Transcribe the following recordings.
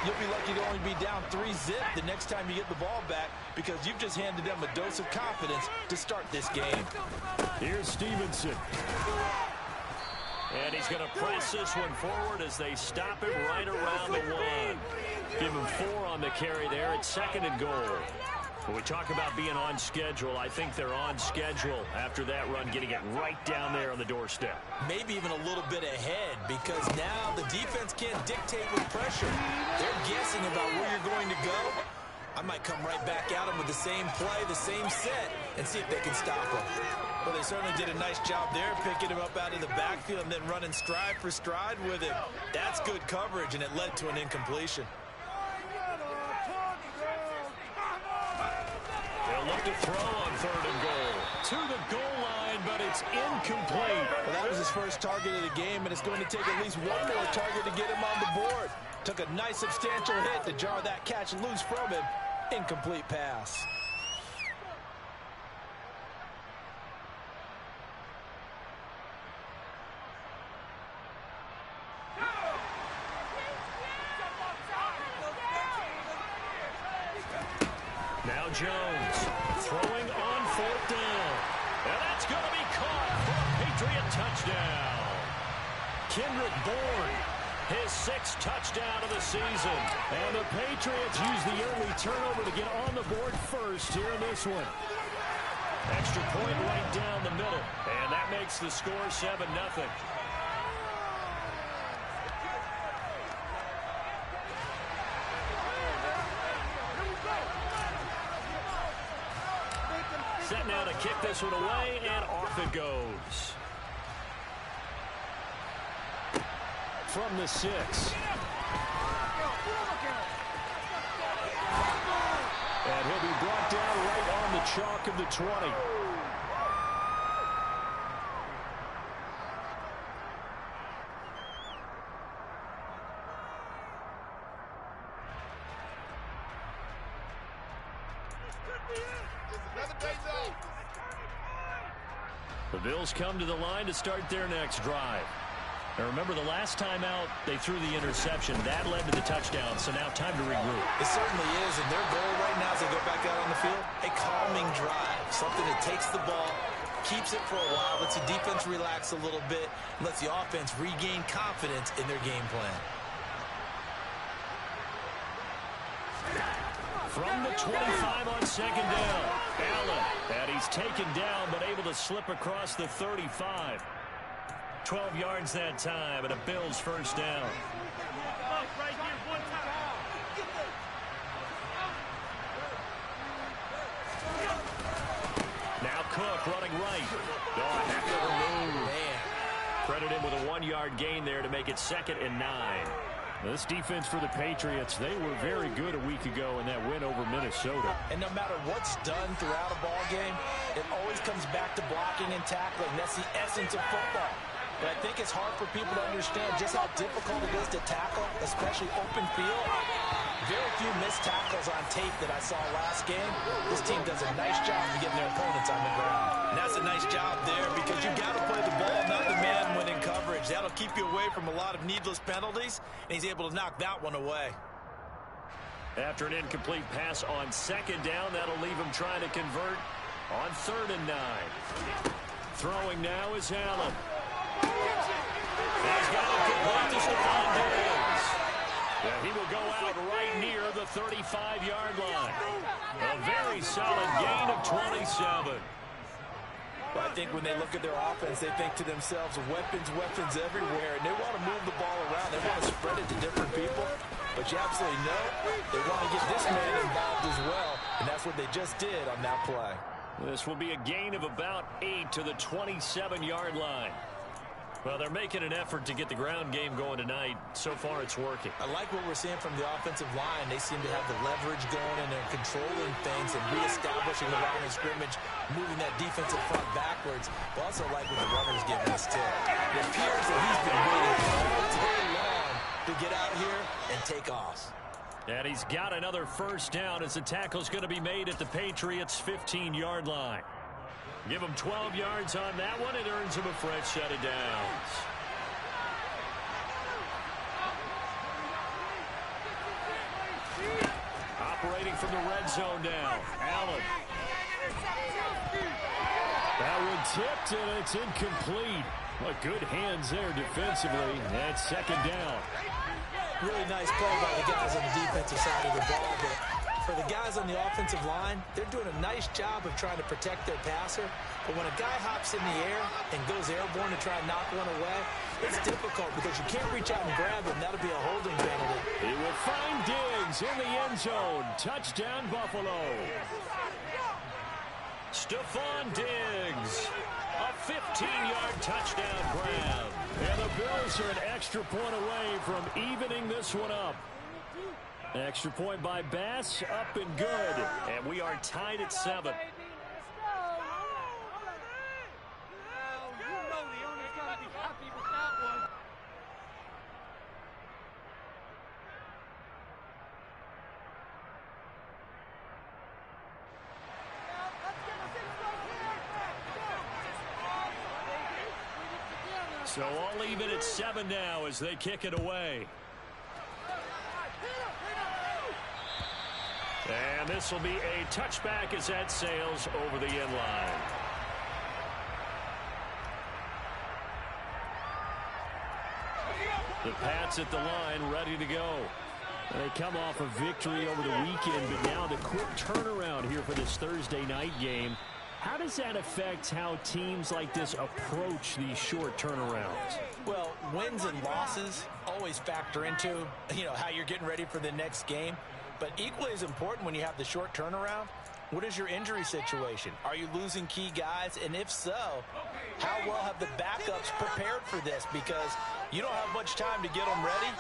you'll be lucky to only be down 3-zip the next time you get the ball back because you've just handed them a dose of confidence to start this game. Here's Stevenson. And he's going to press this one forward as they stop him right around the 1. Give him 4 on the carry there at 2nd and goal. When we talk about being on schedule, I think they're on schedule after that run, getting it right down there on the doorstep. Maybe even a little bit ahead because now the defense can't dictate with pressure. They're guessing about where you're going to go. I might come right back at them with the same play, the same set, and see if they can stop them. Well, they certainly did a nice job there, picking him up out of the backfield and then running stride for stride with him. That's good coverage, and it led to an incompletion. They'll look to throw on 3rd and goal. To the goal line, but it's incomplete. Well, that was his first target of the game, and it's going to take at least one more target to get him on the board. Took a nice substantial hit to jar that catch loose from him. Incomplete pass. Now Jones throwing on 4th down. And that's going to be caught for a Patriot touchdown. Kendrick Bourne, his 6th touchdown of the season. And the Patriots use the early turnover to get on the board first here in this one. Extra point right down the middle. And that makes the score 7-0. Set now to kick this one away, and off it goes. From the 6. And he'll be brought down right on the chalk of the 20. The Bills come to the line to start their next drive. Now remember, the last time out, they threw the interception. That led to the touchdown, so now time to regroup. It certainly is, and their goal right now as they go back out on the field, a calming drive. Something that takes the ball, keeps it for a while, lets the defense relax a little bit, and lets the offense regain confidence in their game plan. From the 25 on 2nd down, Allen, and he's taken down but able to slip across the 35. 12 yards that time, and a Bills first down. Now Cook running right. Oh, heck of a move. Man. Credit him with a 1-yard gain there to make it 2nd and 9. This defense for the Patriots, they were very good a week ago in that win over Minnesota. And no matter what's done throughout a ball game, it always comes back to blocking and tackling. That's the essence of football. But I think it's hard for people to understand just how difficult it is to tackle, especially open field. Very few missed tackles on tape that I saw last game. This team does a nice job of getting their opponents on the ground. And that's a nice job there because you've got to play the ball, not the man when in coverage. That'll keep you away from a lot of needless penalties, and he's able to knock that one away. After an incomplete pass on 2nd down, that'll leave him trying to convert on 3rd and 9. Throwing now is Allen. He's got it complete to Stephon Diggs. Yeah, he will go out right near the 35-yard line. A very solid gain of 27. Well, I think when they look at their offense, they think to themselves, weapons everywhere, and they want to move the ball around. They want to spread it to different people. But you absolutely know they want to get this man involved as well, and that's what they just did on that play. This will be a gain of about 8 to the 27-yard line. Well, they're making an effort to get the ground game going tonight. So far, it's working. I like what we're seeing from the offensive line. They seem to have the leverage going, and they're controlling things and reestablishing the line of scrimmage, moving that defensive front backwards. But also like what the runner's giving us, too. It appears that he's been waiting all day long to get out here and take off. And he's got another first down as the tackle's going to be made at the Patriots' 15-yard line. Give him 12 yards on that one. It earns him a fresh set of downs. operating from the red zone now. Allen. That one tipped, and it's incomplete. Well, good hands there defensively. That's second down. Really nice play by the guys on the defensive side of the ball, but for the guys on the offensive line, they're doing a nice job of trying to protect their passer. But when a guy hops in the air and goes airborne to try and knock one away, it's difficult because you can't reach out and grab him. That'll be a holding penalty. He will find Diggs in the end zone. Touchdown, Buffalo. Stephon Diggs. A 15-yard touchdown grab. And the Bills are an extra point away from evening this one up. An extra point by Bass, up and good. And we are tied at 7. So all even at 7 now as they kick it away. And this will be a touchback as that sails over the end line. The Pats at the line ready to go. And they come off a victory over the weekend, but now the quick turnaround here for this Thursday night game. How does that affect how teams like this approach these short turnarounds? Well, wins and losses always factor into, how you're getting ready for the next game. But equally as important when you have the short turnaround, what is your injury situation? Are you losing key guys? And if so, how well have the backups prepared for this? Because you don't have much time to get them ready.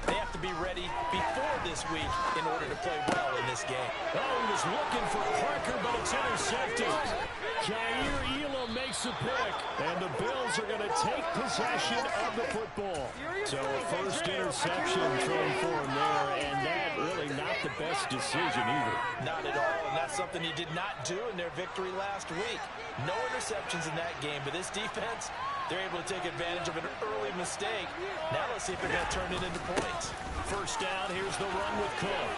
They have to be ready before this week in order to play well in this game. Oh, he was looking for Parker, but it's intercepted. Kaiir Elam makes a pick, and the Bills are going to take possession of the football. So a first interception thrown for him there, and that really not the best decision either. Not at all, and that's something he did not do in their victory last week. No interceptions in that game, but this defense, they're able to take advantage of an early mistake. Now let's see if they're going to turn it into points. First down, here's the run with Cook.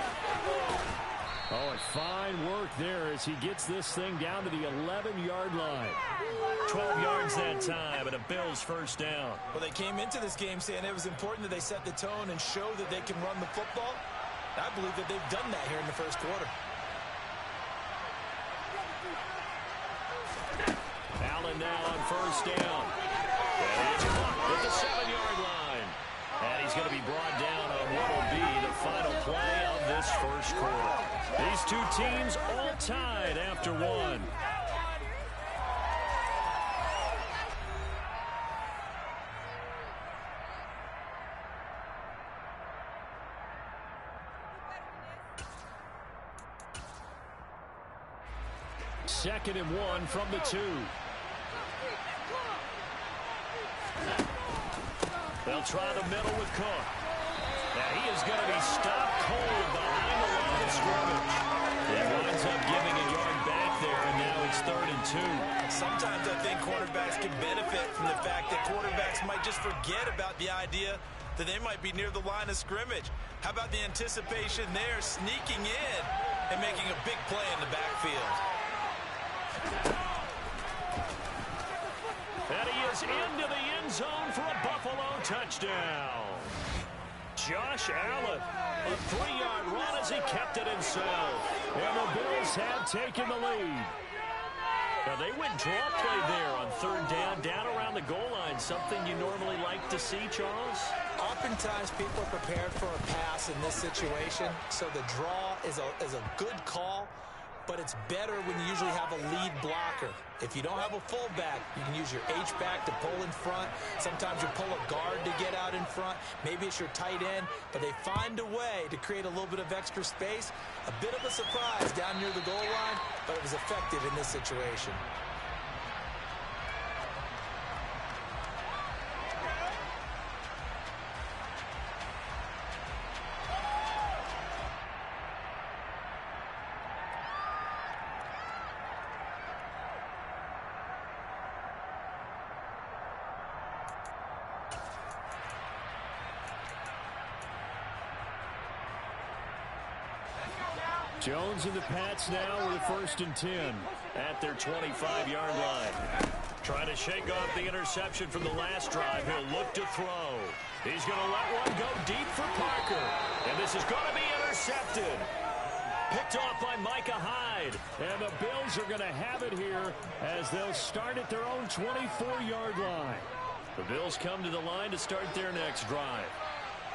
Oh, and fine work there as he gets this thing down to the 11-yard line. 12 yards that time, and a Bills first down. Well, they came into this game saying it was important that they set the tone and show that they can run the football. I believe that they've done that here in the first quarter. Allen now on first down. And it's caught at the 7-yard line. And he's going to be brought down on what will be the final play of this first quarter. These two teams all tied after one. Second and 1 from the 2. They'll try the middle with Cook. Now he is going to be stopped cold behind the line of scrimmage. He winds up giving a yard back there, and now it's 3rd and 2. Sometimes I think cornerbacks can benefit from the fact that quarterbacks might just forget about the idea that they might be near the line of scrimmage. How about the anticipation there, sneaking in and making a big play in the backfield? And he is into the end zone for a Buffalo touchdown. Josh Allen, a 3-yard run as he kept it himself. And the Bills have taken the lead. Now they went draw play there on 3rd down, down around the goal line. Something you normally like to see, Charles? Oftentimes people are prepared for a pass in this situation, so the draw is a good call. But it's better when you usually have a lead blocker. If you don't have a fullback, you can use your H-back to pull in front. Sometimes you pull a guard to get out in front. Maybe it's your tight end. But they find a way to create a little bit of extra space. A bit of a surprise down near the goal line, but it was effective in this situation. Jones and the Pats now with a 1st and 10 at their 25-yard line. Trying to shake off the interception from the last drive. He'll look to throw. He's going to let one go deep for Parker. And this is going to be intercepted. Picked off by Micah Hyde. And the Bills are going to have it here as they'll start at their own 24-yard line. The Bills come to the line to start their next drive.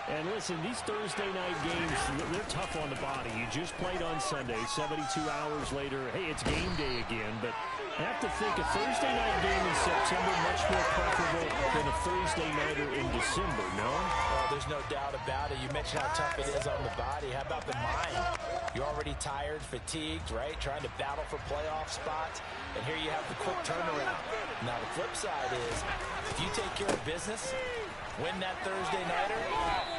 And listen, these Thursday night games, they're tough on the body. You just played on Sunday, 72 hours later. Hey, it's game day again. But I have to think a Thursday night game in September much more preferable than a Thursday nighter in December, no? Oh, there's no doubt about it. You mentioned how tough it is on the body. How about the mind? You're already tired, fatigued, right? Trying to battle for playoff spots. And here you have the quick turnaround. Now, the flip side is, if you take care of business, win that Thursday nighter,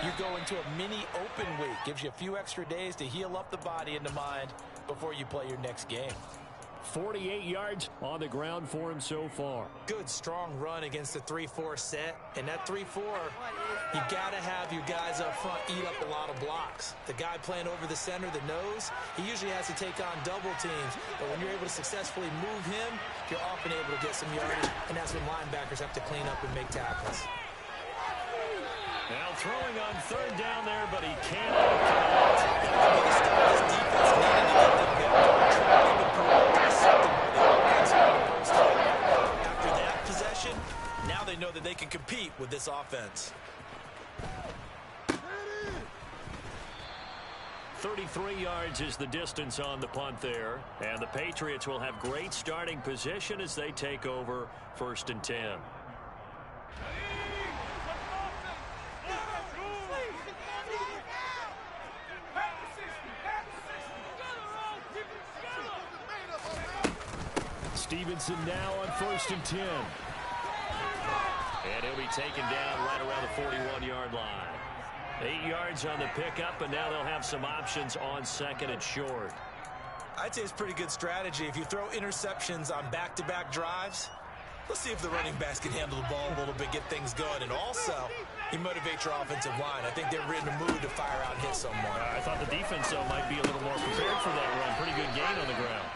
you go into a mini open week. Gives you a few extra days to heal up the body and the mind before you play your next game. 48 yards on the ground for him so far. Good, strong run against the 3-4 set. And that 3-4, you got to have your guys up front eat up a lot of blocks. The guy playing over the center, the nose, he usually has to take on double teams. But when you're able to successfully move him, you're often able to get some yardage. And that's when linebackers have to clean up and make tackles. Now throwing on 3rd down there, but he can't. This defense needed to get them back. Trying to prevent intercepting by the offense in the first half. After that possession, now they know that they can compete with this offense. 33 yards is the distance on the punt there. And the Patriots will have great starting position as they take over 1st and 10. Stevenson now on 1st and 10. And he'll be taken down right around the 41-yard line. 8 yards on the pickup, and now they'll have some options on 2nd and short. I'd say it's pretty good strategy. If you throw interceptions on back-to-back drives, let's see if the running backs can handle the ball a little bit, get things going. And also, you motivate your offensive line. I think they're in the mood to fire out and hit someone. I thought the defense, though, might be a little more prepared for that run. Pretty good gain on the ground.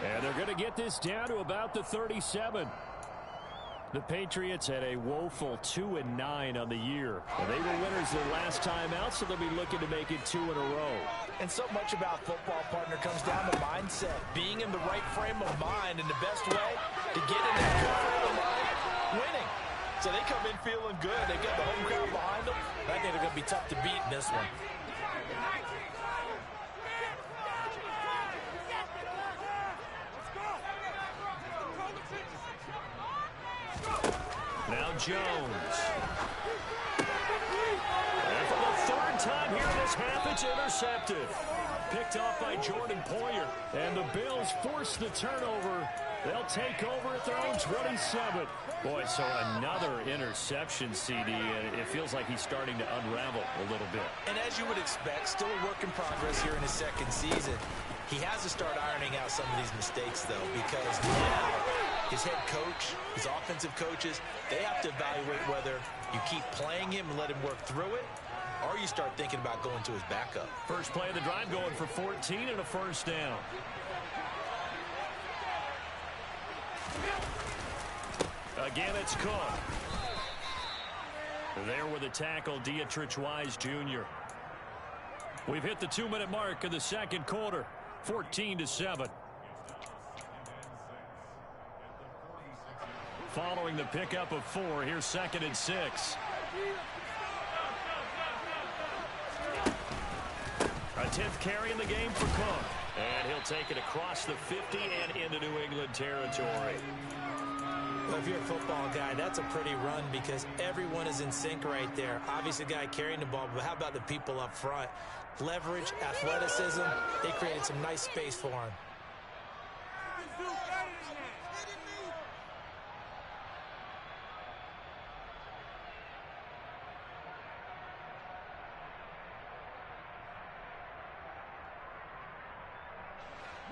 And they're going to get this down to about the 37. The Patriots had a woeful 2-9 on the year. And they were winners their last time out, so they'll be looking to make it 2 in a row. And so much about football, partner, comes down to mindset. Being in the right frame of mind, and the best way to get in that good frame of mind, winning. So they come in feeling good. They got the home crowd behind them. I think they're going to be tough to beat in this one. Now Jones. And for the 3rd time here this half, it's intercepted. Picked off by Jordan Poyer. And the Bills force the turnover. They'll take over at their own 27. Boy, so another interception, CD, and it feels like he's starting to unravel a little bit. And as you would expect, still a work in progress here in his 2nd season. He has to start ironing out some of these mistakes, though, because now his head coach, his offensive coaches, they have to evaluate whether you keep playing him and let him work through it, or you start thinking about going to his backup. First play of the drive going for 14 and a 1st down. Again, it's Cook. There with the tackle, Dietrich Wise Jr. We've hit the 2-minute mark of the 2nd quarter, 14-7. Following the pickup of 4, here's 2nd and 6. A 10th carry in the game for Cook. And he'll take it across the 50 and into New England territory. Well, if you're a football guy, that's a pretty run because everyone is in sync right there. Obviously, the guy carrying the ball, but how about the people up front? Leverage, athleticism, they created some nice space for him.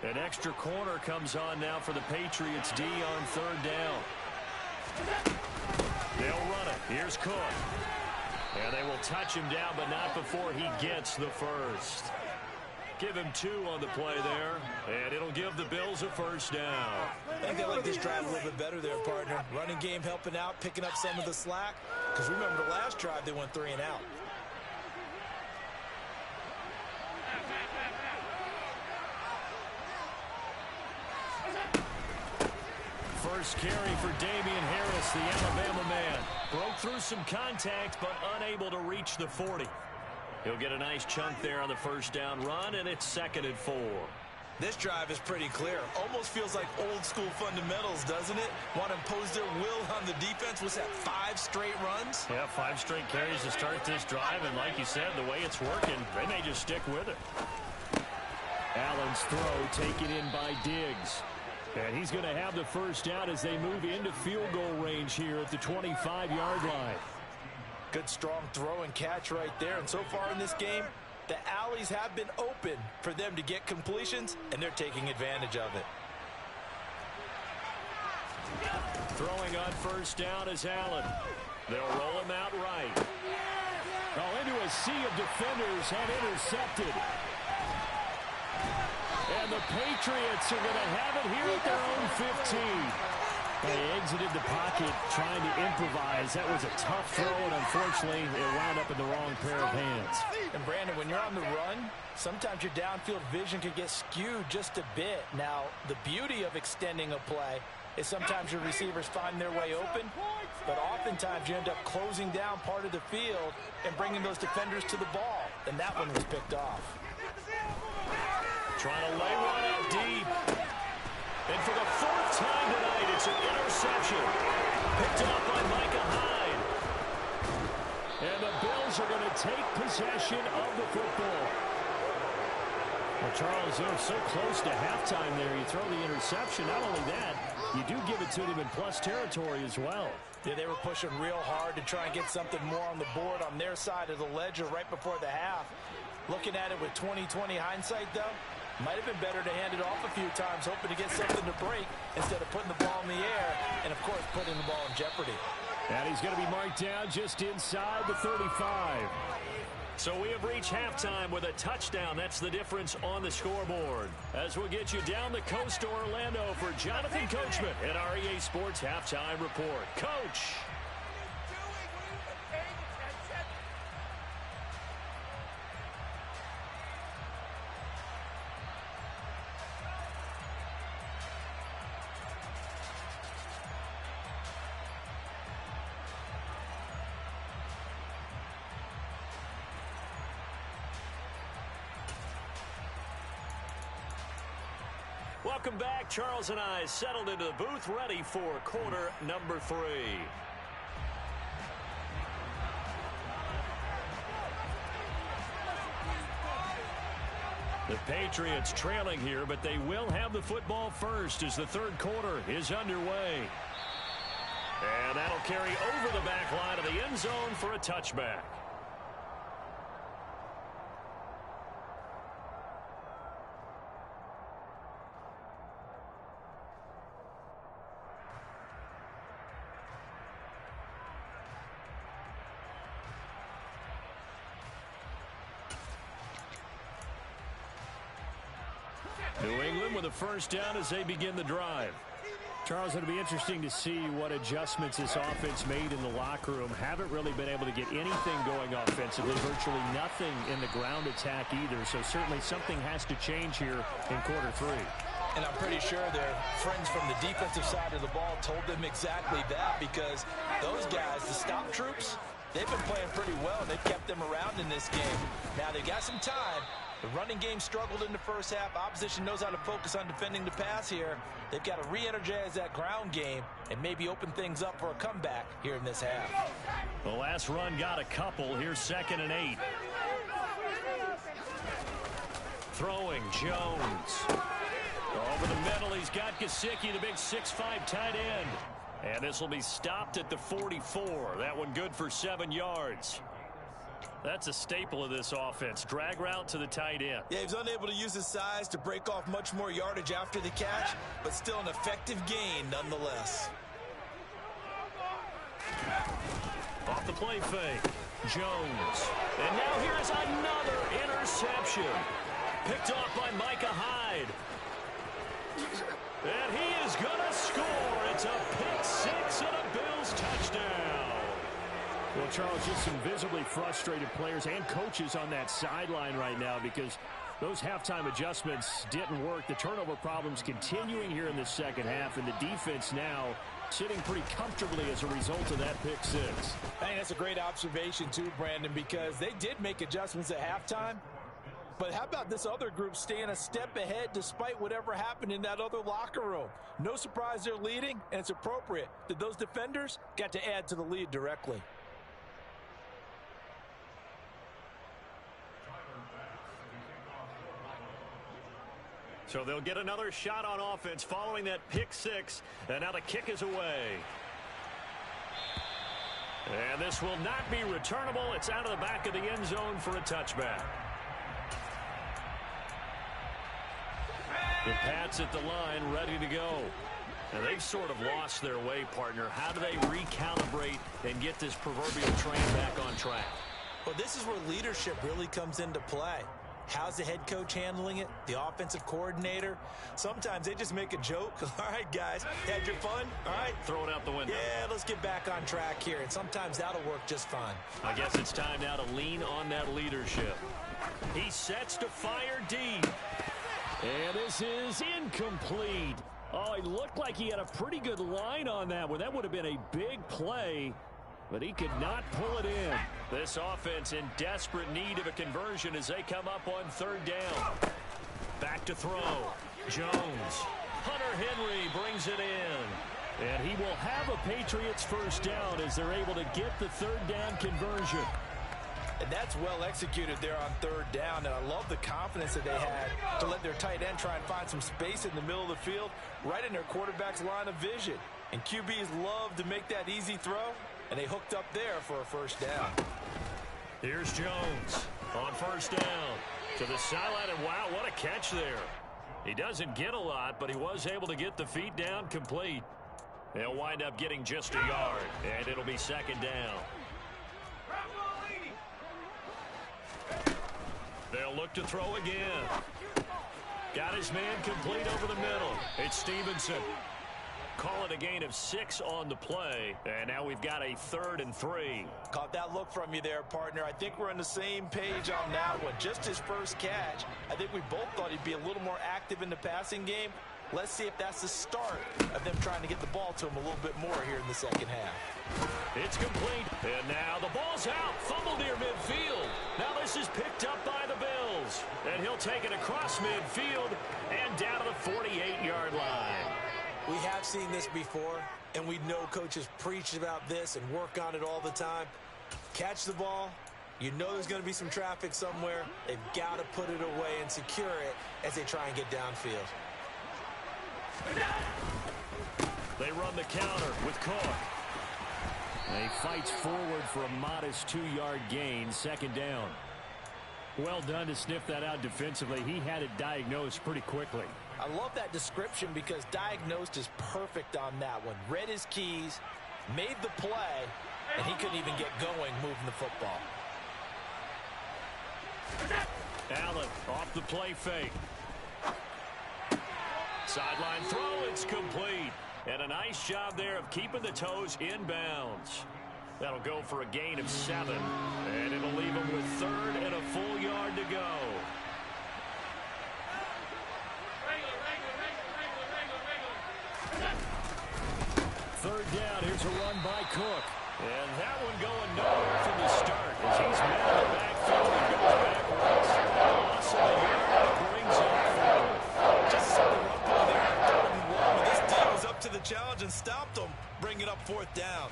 An extra corner comes on now for the Patriots D on 3rd down. They'll run it. Here's Cook. And they will touch him down, but not before he gets the first. Give him 2 on the play there, and it'll give the Bills a first down. I think they like this drive a little bit better there, partner. Running game helping out, picking up some of the slack. Because remember the last drive, they went 3 and out. First carry for Damian Harris, the Alabama man. Broke through some contact, but unable to reach the 40. He'll get a nice chunk there on the first down run, and it's 2nd and 4. This drive is pretty clear. Almost feels like old school fundamentals, doesn't it? Want to impose their will on the defense. What's that, 5 straight runs? Yeah, 5 straight carries to start this drive, and like you said, the way it's working, they may just stick with it. Allen's throw taken in by Diggs. And he's going to have the first down as they move into field goal range here at the 25-yard line. Good strong throw and catch right there. And so far in this game, the alleys have been open for them to get completions, and they're taking advantage of it. Throwing on first down is Allen. They'll roll him out right. Oh, into a sea of defenders and intercepted. And the Patriots are going to have it here at their own 15. They exited the pocket trying to improvise. That was a tough throw, and unfortunately, it wound up in the wrong pair of hands. And, Brandon, when you're on the run, sometimes your downfield vision can get skewed just a bit. Now, the beauty of extending a play is sometimes your receivers find their way open, but oftentimes you end up closing down part of the field and bringing those defenders to the ball, and that one was picked off. Trying to lay one out deep. And for the 4th time tonight, it's an interception. Picked up by Micah Hyde. And the Bills are going to take possession of the football. Well, Charles, you're so close to halftime there. You throw the interception. Not only that, you do give it to them in plus territory as well. Yeah, they were pushing real hard to try and get something more on the board on their side of the ledger right before the half. Looking at it with 20/20 hindsight, though, might have been better to hand it off a few times, hoping to get something to break instead of putting the ball in the air and, of course, putting the ball in jeopardy. And he's going to be marked down just inside the 35. So we have reached halftime with a touchdown. That's the difference on the scoreboard. As we'll get you down the coast to Orlando for Jonathan Coachman at our EA Sports Halftime Report. Coach. Welcome back. Charles and I settled into the booth, ready for quarter number 3. The Patriots trailing here, but they will have the football first as the 3rd quarter is underway. And that'll carry over the back line of the end zone for a touchback. New England with a first down as they begin the drive. Charles, it'll be interesting to see what adjustments this offense made in the locker room. Haven't really been able to get anything going offensively, virtually nothing in the ground attack either. So certainly something has to change here in quarter 3. And I'm pretty sure their friends from the defensive side of the ball told them exactly that, because those guys, the stop troops, they've been playing pretty well. They've kept them around in this game. Now they've got some time. The running game struggled in the first half. Opposition knows how to focus on defending the pass here. They've got to re-energize that ground game and maybe open things up for a comeback here in this half. The last run got a couple. Here's 2nd and 8. Throwing Jones. Over the middle, he's got Gesicki, the big 6'5" tight end. And this will be stopped at the 44. That one good for 7 yards. That's a staple of this offense. Drag route to the tight end. Yeah, he's unable to use his size to break off much more yardage after the catch, but still an effective gain nonetheless. Off the play fake. Jones. And now here's another interception. Picked off by Micah Hyde. And he is going to score. It's a pick six and a Bills touchdown. Well, Charles, just some visibly frustrated players and coaches on that sideline right now because those halftime adjustments didn't work. The turnover problems continuing here in the second half, and the defense now sitting pretty comfortably as a result of that pick six. I think that's a great observation too, Brandon, because they did make adjustments at halftime. But how about this other group staying a step ahead despite whatever happened in that other locker room? No surprise they're leading, and it's appropriate that those defenders got to add to the lead directly. So they'll get another shot on offense following that pick six, and now the kick is away. And this will not be returnable. It's out of the back of the end zone for a touchback. The Pats at the line, ready to go. And they've sort of lost their way, partner. How do they recalibrate and get this proverbial train back on track? Well, this is where leadership really comes into play. How's the head coach handling it? The offensive coordinator? Sometimes they just make a joke. All right, guys, had your fun? All right. Throw it out the window. Yeah, let's get back on track here. And sometimes that'll work just fine. I guess it's time now to lean on that leadership. He sets to fire deep. And this is incomplete. Oh, he looked like he had a pretty good line on that one. That would have been a big play, but he could not pull it in. This offense in desperate need of a conversion as they come up on third down. Back to throw. Jones. Hunter Henry brings it in. And he will have a Patriots first down as they're able to get the third down conversion. And that's well executed there on third down. And I love the confidence that they had to let their tight end try and find some space in the middle of the field, right in their quarterback's line of vision. And QBs love to make that easy throw, and they hooked up there for a first down. Here's Jones on first down to the sideline, and wow, what a catch there. He doesn't get a lot, but he was able to get the feet down complete. They'll wind up getting just a yard, and it'll be second down. They'll look to throw again. Got his man complete over the middle. It's Stevenson. Call it a gain of 6 on the play. And now we've got a 3rd and 3. Caught that look from you there, partner. I think we're on the same page on that one. Just his first catch. I think we both thought he'd be a little more active in the passing game. Let's see if that's the start of them trying to get the ball to him a little bit more here in the second half. It's complete. And now the ball's out. Fumble near midfield. Now this is picked up by the Bills. And he'll take it across midfield and down to the 48-yard line. We have seen this before, and we know coaches preach about this and work on it all the time. Catch the ball. You know there's going to be some traffic somewhere. They've got to put it away and secure it as they try and get downfield. They run the counter with Cook. And he fights forward for a modest 2-yard gain, second down. Well done to sniff that out defensively. He had it diagnosed pretty quickly. I love that description because diagnosed is perfect on that one. Read his keys, made the play, and he couldn't even get going moving the football. Allen off the play fake. Sideline throw, it's complete. And a nice job there of keeping the toes inbounds. That'll go for a gain of 7. And it'll leave him with 3rd and a full yard to go. Third down, here's a run by Cook. And that one going nowhere from the start as he's met in the backfield and goes backwards. Loss of the yard brings up 4th. Just saw the run play there on 3rd and 1. But this team was up to the challenge and stopped them, bringing up 4th down.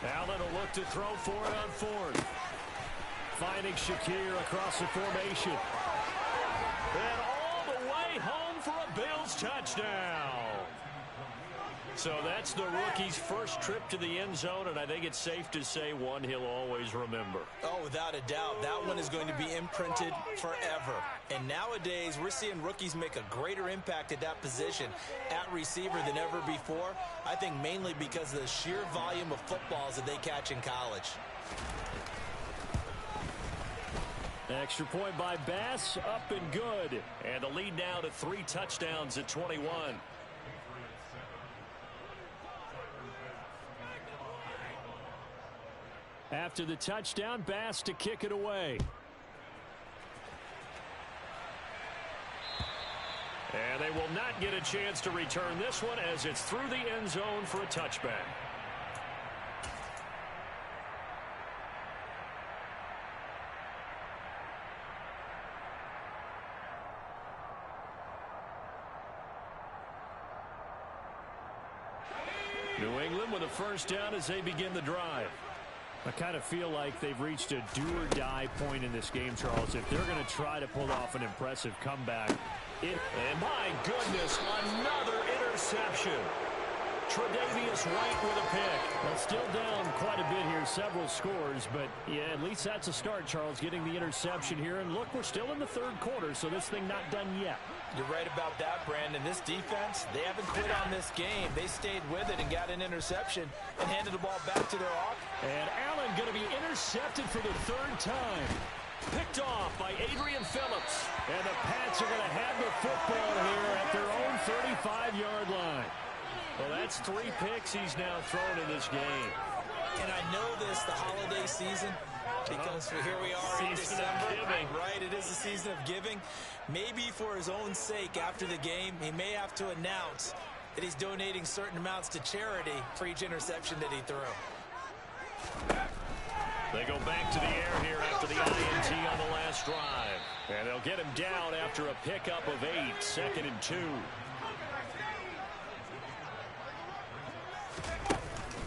Allen will look to throw for it on 4th. Finding Shakir across the formation. And all the way home for a Bills touchdown. So that's the rookie's first trip to the end zone, and I think it's safe to say one he'll always remember. Oh, without a doubt, that one is going to be imprinted forever. And nowadays, we're seeing rookies make a greater impact at that position at receiver than ever before. I think mainly because of the sheer volume of footballs that they catch in college. Extra point by Bass, up and good. And the lead now to 3 touchdowns at 21. After the touchdown, Bass to kick it away. And they will not get a chance to return this one as it's through the end zone for a touchback. New England with a first down as they begin the drive. I kind of feel like they've reached a do-or-die point in this game, Charles. If they're going to try to pull off an impressive comeback. And my goodness, another interception. Tre'Davious White with a pick. Well, still down quite a bit here, several scores, but yeah, at least that's a start, Charles, getting the interception here. And look, we're still in the third quarter, so this thing not done yet. You're right about that, Brandon. This defense, they haven't quit on this game. They stayed with it and got an interception and handed the ball back to their offense. And Allen going to be intercepted for the third time. Picked off by Adrian Phillips. And the Pats are going to have the football here at their own 35-yard line. Well, that's 3 picks he's now thrown in this game. And I know this, the holiday season, because here we are in December. Right, it is the season of giving. Maybe for his own sake after the game, he may have to announce that he's donating certain amounts to charity for each interception that he threw. They go back to the air here after the INT on the last drive. And they'll get him down after a pickup of 8, 2nd and 2.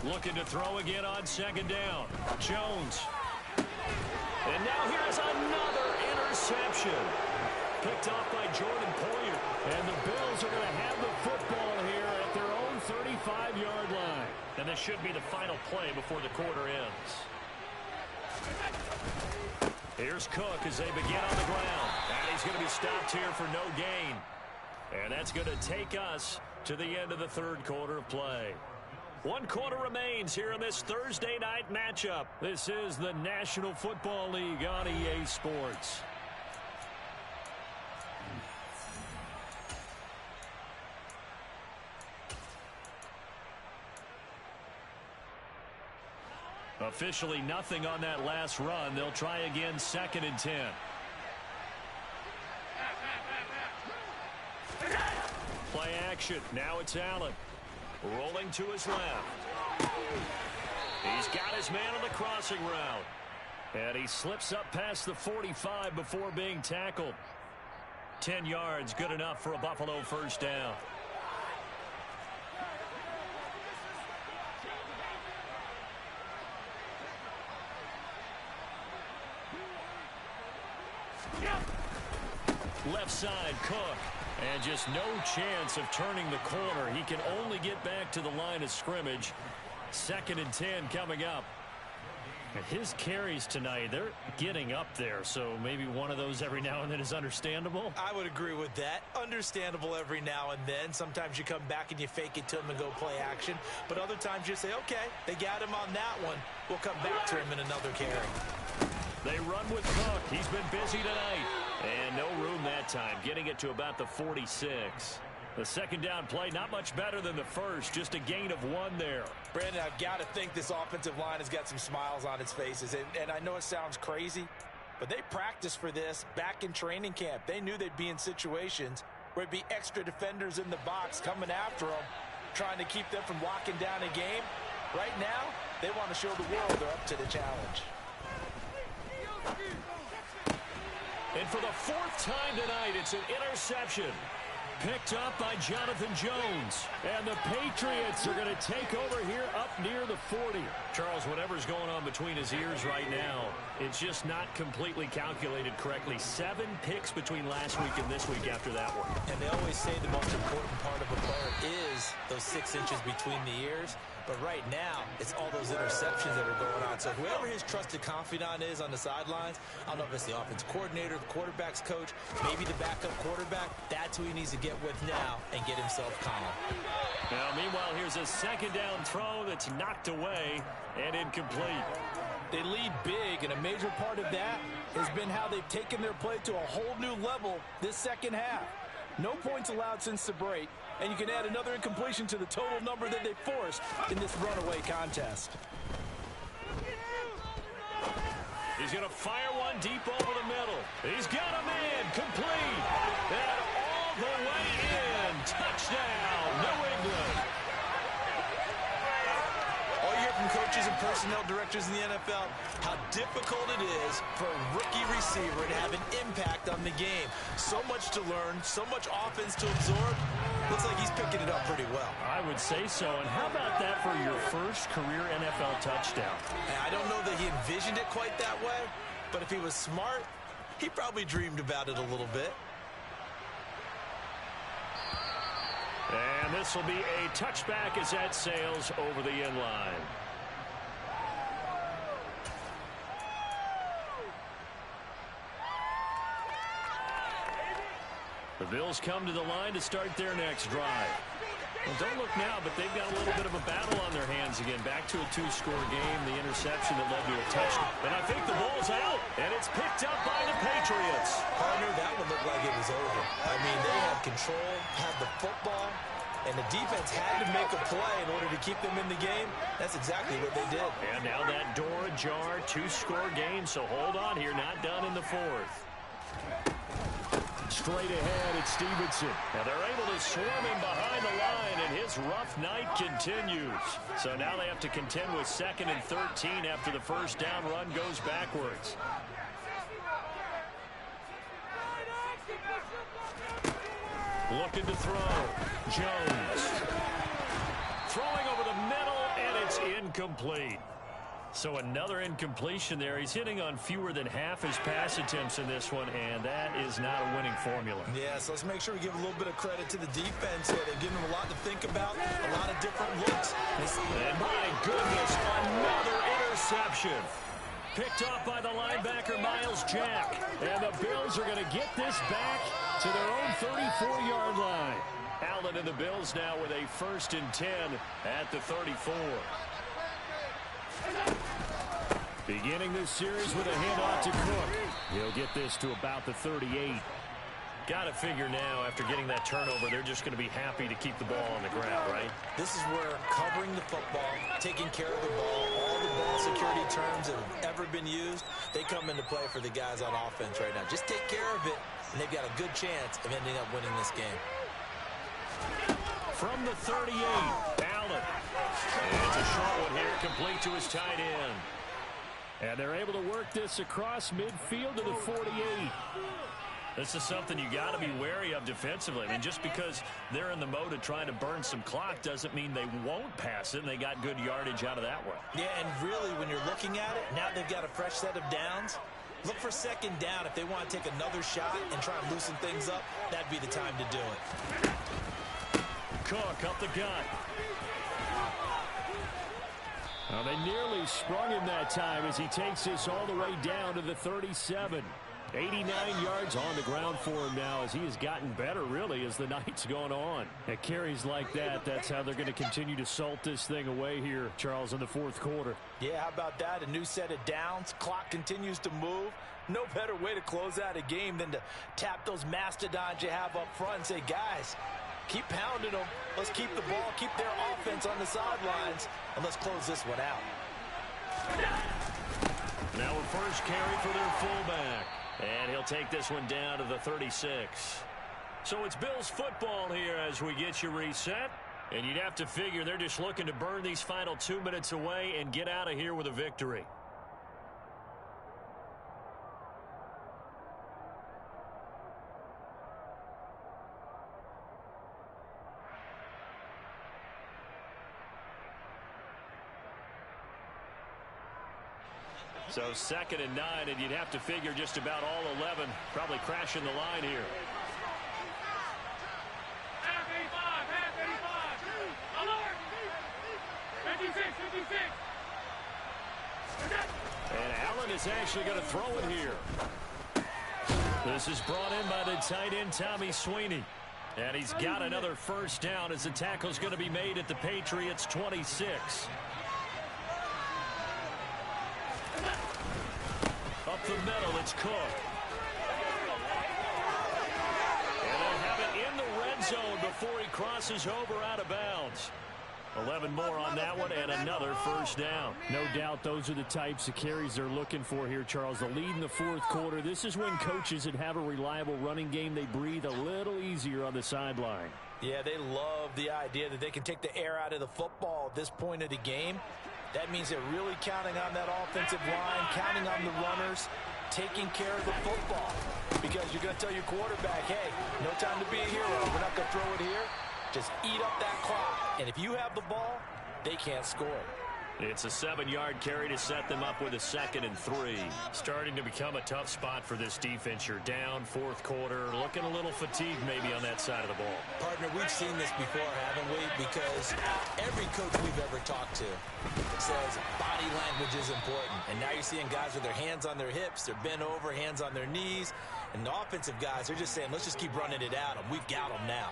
Looking to throw again on 2nd down. Jones. And now here's another interception. Picked off by Jordan Poyer. And the Bills are going to have the football here at their own 35-yard line. And this should be the final play before the quarter ends. Here's Cook as they begin on the ground. And he's going to be stopped here for no gain. And that's going to take us to the end of the third quarter of play. 1 quarter remains here in this Thursday night matchup. This is the National Football League on EA Sports. Officially nothing on that last run. They'll try again, 2nd and 10. Play action. Now it's Allen. Rolling to his left. He's got his man on the crossing route. And he slips up past the 45 before being tackled. 10 yards, good enough for a Buffalo first down. Left side, Cook. And just no chance of turning the corner. He can only get back to the line of scrimmage. 2nd and 10 coming up. And his carries tonight, they're getting up there. So maybe one of those every now and then is understandable. I would agree with that. Understandable every now and then. Sometimes you come back and you fake it to him and go play action. But other times you say, okay, they got him on that one. We'll come back to him in another carry. They run with Cook. He's been busy tonight. And no room that time, getting it to about the 46. The 2nd down play, not much better than the first, just a gain of 1 there. Brandon, I've got to think this offensive line has got some smiles on its faces. And I know it sounds crazy, but they practiced for this back in training camp. They knew they'd be in situations where it'd be extra defenders in the box coming after them, trying to keep them from locking down a game. Right now, they want to show the world they're up to the challenge. And for the 4th time tonight, it's an interception. Picked up by Jonathan Jones. And the Patriots are going to take over here up near the 40. Charles, whatever's going on between his ears right now, it's just not completely calculated correctly. 7 picks between last week and this week after that one. And they always say the most important part of a player is those 6 inches between the ears. But right now, it's all those interceptions that are going on. So whoever his trusted confidant is on the sidelines, I don't know if it's the offense coordinator, the quarterback's coach, maybe the backup quarterback, that's who he needs to get with now and get himself calm. Now, meanwhile, here's a second down throw that's knocked away and incomplete. They lead big, and a major part of that has been how they've taken their play to a whole new level this second half. No points allowed since the break, and you can add another incompletion to the total number that they forced in this runaway contest. He's going to fire one deep over the middle. He's got a man complete. And all the way in. Touchdown, New England. All you hear from coaches and personnel directors in the NFL, how difficult it is for a rookie receiver to have an impact on the game. So much to learn, so much offense to absorb. Looks like he's picking it up pretty well. I would say so. And how about that for your first career NFL touchdown? And I don't know that he envisioned it quite that way, but if he was smart, he probably dreamed about it a little bit. And this will be a touchback as that sails over the end line. The Bills come to the line to start their next drive. Well, don't look now, but they've got a little bit of a battle on their hands again. Back to a 2-score game, the interception that led to a touchdown. And I think the ball's out, and it's picked up by the Patriots. Partner, that one looked like it was over. I mean, they had control, had the football, and the defense had to make a play in order to keep them in the game. That's exactly what they did. And now that door ajar, 2-score game, so hold on here, not done in the 4th. Straight ahead, it's Stevenson. Now they're able to swarm him behind the line, and his rough night continues. So now they have to contend with 2nd and 13 after the first down run goes backwards. Looking to throw. Jones. Throwing over the middle, and it's incomplete. So another incompletion there. He's hitting on fewer than half his pass attempts in this one, and that is not a winning formula. Yeah, so let's make sure we give a little bit of credit to the defense here. They've given them a lot to think about, a lot of different looks. And my goodness, another interception. Picked off by the linebacker, Miles Jack. And the Bills are going to get this back to their own 34-yard line. Allen and the Bills now with a 1st and 10 at the 34. Beginning this series with a handoff to Cook. He'll get this to about the 38. Got to figure now, after getting that turnover, they're just going to be happy to keep the ball on the ground, right? This is where covering the football, taking care of the ball, all the ball security terms that have ever been used, they come into play for the guys on offense right now. Just take care of it, and they've got a good chance of ending up winning this game. From the 38, Allen. And it's a short one here, complete to his tight end. And they're able to work this across midfield to the 48. This is something you got to be wary of defensively. I mean, just because they're in the mode of trying to burn some clock doesn't mean they won't pass it, and they got good yardage out of that one. Yeah, and really, when you're looking at it, now they've got a fresh set of downs. Look for 2nd down. If they want to take another shot and try and loosen things up, that'd be the time to do it. Cook up the gut. Well, they nearly sprung him that time as he takes this all the way down to the 37. 89 yards on the ground for him now as he has gotten better, really, as the night's gone on. At carries like that, that's how they're going to continue to salt this thing away here, Charles, in the 4th quarter. Yeah, how about that? A new set of downs. Clock continues to move. No better way to close out a game than to tap those mastodons you have up front and say, guys, keep pounding them. Let's keep the ball, keep their offense on the sidelines, and let's close this one out. Now a first carry for their fullback. And he'll take this one down to the 36. So it's Bills football here as we get you reset. And you'd have to figure they're just looking to burn these final 2 minutes away and get out of here with a victory. So 2nd and 9, and you'd have to figure just about all 11 probably crashing the line here. Half 85. Alert! 56. And Allen is actually going to throw it here. This is brought in by the tight end, Tommy Sweeney. And he's got another first down as the tackle's going to be made at the Patriots' 26. Up the middle, it's Cook. And they'll have it in the red zone before he crosses over out of bounds. 11 more on that one and another first down. No doubt those are the types of carries they're looking for here, Charles. The lead in the fourth quarter. This is when coaches that have a reliable running game, they breathe a little easier on the sideline. Yeah, they love the idea that they can take the air out of the football at this point of the game. That means they're really counting on that offensive line, counting on the runners, taking care of the football. Because you're going to tell your quarterback, hey, no time to be a hero. We're not going to throw it here. Just eat up that clock. And if you have the ball, they can't score. It's a 7-yard carry to set them up with a 2nd and 3. Starting to become a tough spot for this defense. You're down fourth quarter, looking a little fatigued maybe on that side of the ball. Partner, we've seen this before, haven't we? Because every coach we've ever talked to says body language is important. And now you're seeing guys with their hands on their hips, they're bent over, hands on their knees. And the offensive guys, they're just saying, let's just keep running it at them. We've got them now.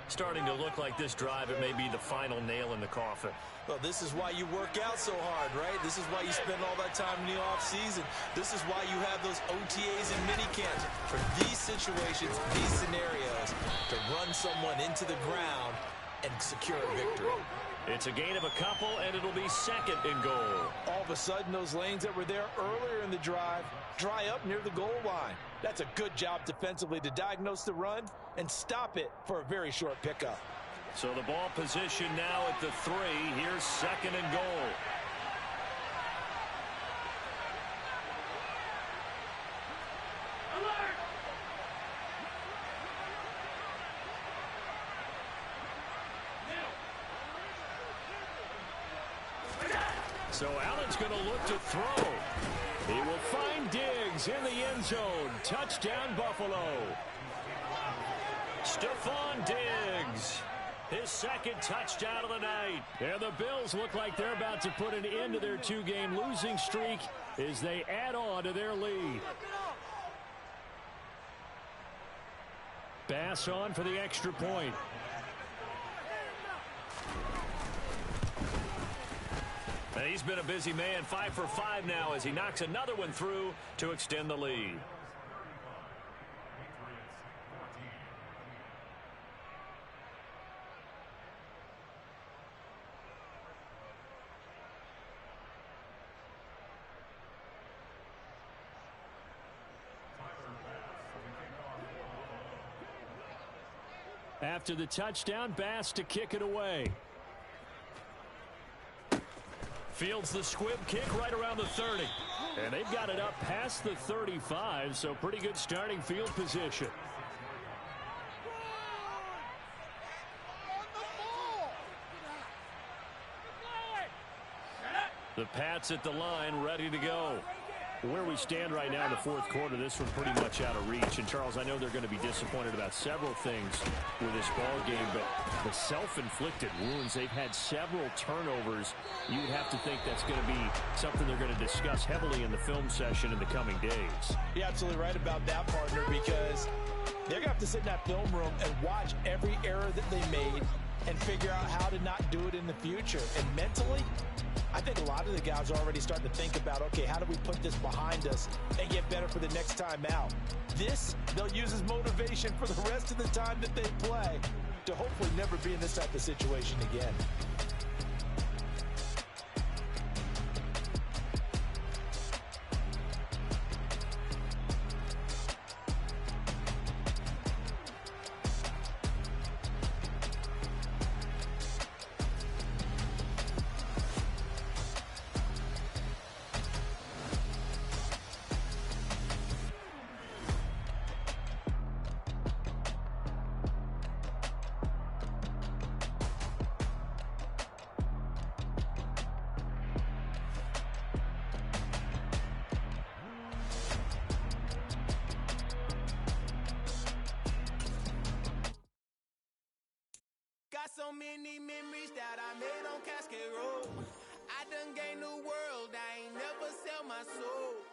Starting to look like this drive, it may be the final nail in the coffin. Well, this is why you work out so hard, right? This is why you spend all that time in the offseason. This is why you have those OTAs and minicamps. For these situations, these scenarios, to run someone into the ground and secure a victory. It's a gain of a couple, and it'll be 2nd and goal. All of a sudden, those lanes that were there earlier in the drive dry up near the goal line. That's a good job defensively to diagnose the run and stop it for a very short pickup. So the ball position now at the 3. Here's 2nd and goal. Alert! So Allen's going to look to throw. He will find Diggs in the end zone. Touchdown, Buffalo. Stephon Diggs, his 2nd touchdown of the night. And the Bills look like they're about to put an end to their 2-game losing streak as they add on to their lead. Bass on for the extra point. And he's been a busy man, 5 for 5 now as he knocks another one through to extend the lead. After the touchdown, Bass to kick it away. Fields the squib kick right around the 30. And they've got it up past the 35, so pretty good starting field position. The Pats at the line, ready to go. Where we stand right now in the fourth quarter, this one's pretty much out of reach. And, Charles, I know they're going to be disappointed about several things with this ball game, but the self-inflicted wounds, they've had several turnovers. You would have to think that's going to be something they're going to discuss heavily in the film session in the coming days. You're absolutely right about that, partner, because they're going to have to sit in that film room and watch every error that they made and figure out how to not do it in the future. And mentally, I think a lot of the guys are already starting to think about, okay, how do we put this behind us and get better for the next time out? This, they'll use as motivation for the rest of the time that they play to hopefully never be in this type of situation again. got so many memories that I made on Cascade Road. I done gained the world, I ain't never sell my soul.